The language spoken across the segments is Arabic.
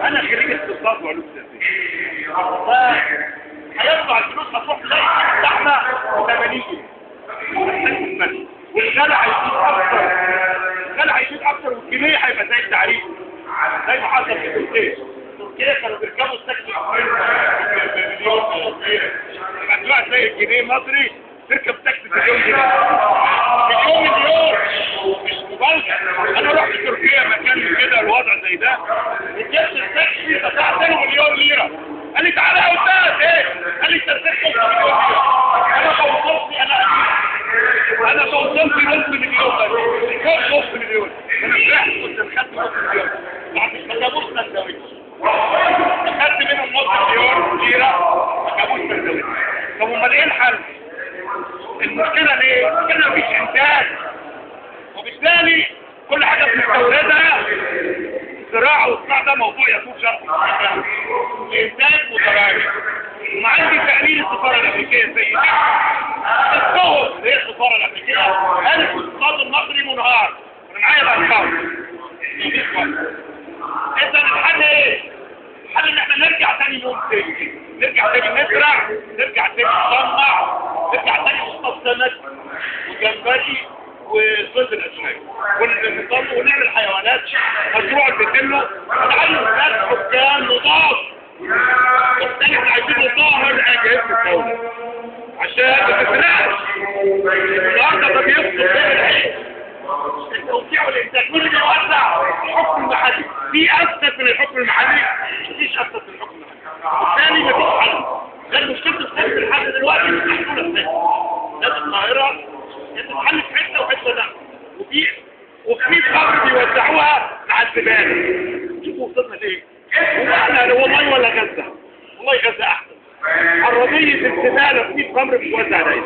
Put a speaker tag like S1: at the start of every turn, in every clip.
S1: انا خريج اقتصاد وعلوم سياسيه، هيطلع الفلوس هتروح تلاقي اللحمه ب 80 جنيه والغلا هيزيد اكتر، الغلا هيزيد اكتر والجنيه هيبقى زي التعريف زي ما حصل في تركيا. تركيا كانوا بيركبوا التاكسي بمليون جنيه، دلوقتي تلاقي الجنيه المصري تركب تاكسي بمليون جنيه، مليون مش مبالغه. انا رحت تركيا مكان كده الوضع زي ده، ركبت التاكسي دفعت له مليون ليره، قال لي تعالى يا استاذ ايه؟ قال لي انت تركب مليون ليره. انا بوصلت نص مليون بس نص مليون، انا فرحت كنت خدت نص مليون بعد ما جابوش سندوتش، اخدت منهم نص مليون ليره ما جابوش سندوتش. طب امال ايه الحل؟ المشكله ليه؟ المشكله مفيش انتاج، وبالتالي كل حاجه بنستوردها. الزراعه والصناعه ده موضوع يطول شرحه، الانتاج وضرائب. وما عندي تقرير السفاره الامريكيه زي ده الصهد اللي هي السفاره الامريكيه قالت الاقتصاد المصري منهار، انا معايا الارقام. اذا الحل ايه؟ الحل ان احنا نرجع تاني يوم تاني، نرجع تاني نزرع، نرجع تاني نصنع، نرجع تاني نصطاد سمك وجمبري وصيد الاسماك ونعمل حيوانات مشروع بيتم ونعلم الناس حكام نضاف. وبالتالي احنا عايزين نطهر اجهزه الدوله عشان ما تتنقلش. النهارده ده بيفصل بين العين التوسيع والانتاج، مين اللي بيوزع؟ الحكم المحلي. في افسد من الحكم المحلي؟ مفيش افسد من الحكم المحلي، وبالتالي مفيش حل. غير مشكله الصرف الحل دلوقتي مش محلوله ازاي؟ ناس القاهره بتتحل في حته وحته ده، وفي خمر بيوزعوها مع الزباله. شوفوا وصلنا لايه؟ واحنا والله ولا غزه، والله غزه احسن. عرضيه الزباله في خمر بتوزع عليها.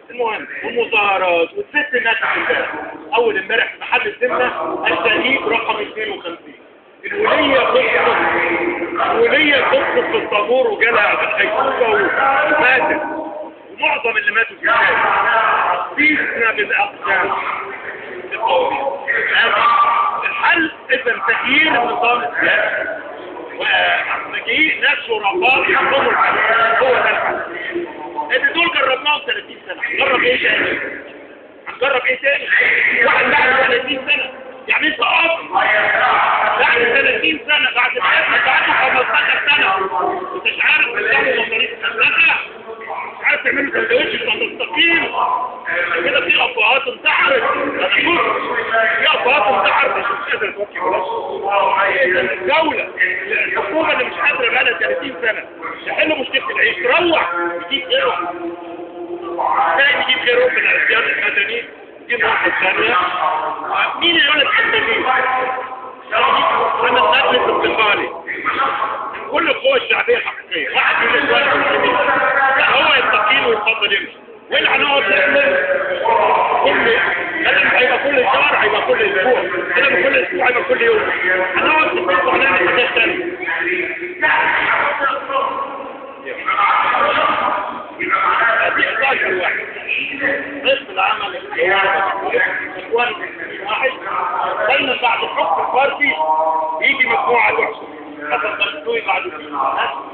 S1: المهم والمظاهرات والست الناس امبارح، اول امبارح في محل السمنه الشهيد رقم 52 الوليه تدخل في الطابور وجالها بالحيثوبه وماتت، ومعظم اللي ماتوا في الشارع. فيسنا بالاقدام الحل اذا تغيير النظام السياسي ومجيء ناس شرفاء يحكموا الحل، هو ده الحل. لان دول جربناهم 30 سنه، نجرب ايه تاني؟ هنجرب ايه تاني؟ واحد بعد 30 سنه، يعني انت بعد 30 سنه بعد ما بعد 15 سنه انت مش عارف تسوي مصاريف المدرسه، مش عارف تعملوا سندوتش مستقيم. كده في ابهات انتحرت، انا شفت في ابهات انتحرت مش قادره توكي بلاش. الدوله الحكومه اللي مش قادره بقالها 30 سنه تحل مشكله العيش، تروح تجيب غيره، تجيب غيره من العصيان المدني. دي النقطه الثانيه، مين اللي يقول لك الحته دي؟ انا الناس الانتقالي من كل القوى الشعبيه الحقيقيه، واحد من الاخوان المسلمين هو يستقيل ويتفضل يمشي، وين هنقعد نعمل بدل ما هيبقى كل شهر هيبقى كل اسبوع، بدل ما كل اسبوع هيبقى كل يوم، هنقعد نتفق ونعمل حاجات ثانيه. هذه 11 واحد قسم العمل الاخوان واحد. دايما بعد الحكم الفردي يجي مجموعه تحكم. حصل بلدوي بعد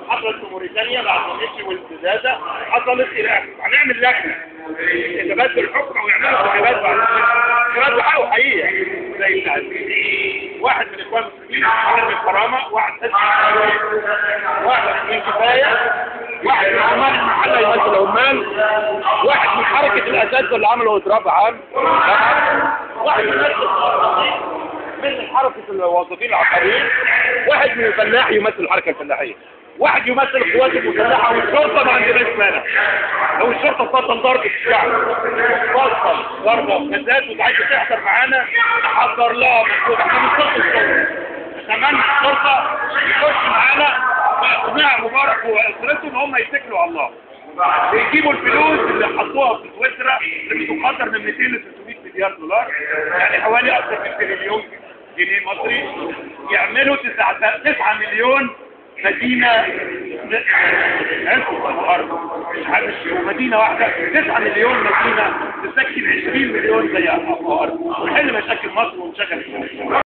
S1: حصلت في موريتانيا بعد ما مشي والابتزازه، حصلت الى هنعمل لجنه تبادل الحكم او يعملوا انتخابات بعد انتخابات بحقه حقيقيه زي بتاع واحد من الاخوان المسلمين، واحد من الكرامه، واحد من كفايه، واحد من عمال المحله يمثل عمال، واحد من حركه الاساتذه اللي عملوا اضراب عام، واحد من حركه الوظيفين العقاريين، واحد من الفلاح يمثل الحركه الفلاحيه، واحد يمثل القوات المسلحه والشرطه. ما عندناش مانع لو الشرطه تفضل ضرب الشعب، تفضل ضربه كذات وعايزه تحضر معانا نحضر لها مكتوب. احنا مش ضد الشرطه، نتمنى الشرطه يخش معانا واقناع مبارك واسرته ان هم يتكلوا على الله ويجيبوا الفلوس اللي حطوها في سويسرا اللي بتقدر من 200 ل 300 مليار دولار، يعني حوالي اكثر من تريليون جنيه مصري، يعملوا 9 مليون مدينة مدينة واحدة 9 مليون مدينة تسكن 20 مليون زي أرض ونحل مشاكل مصر ونشغل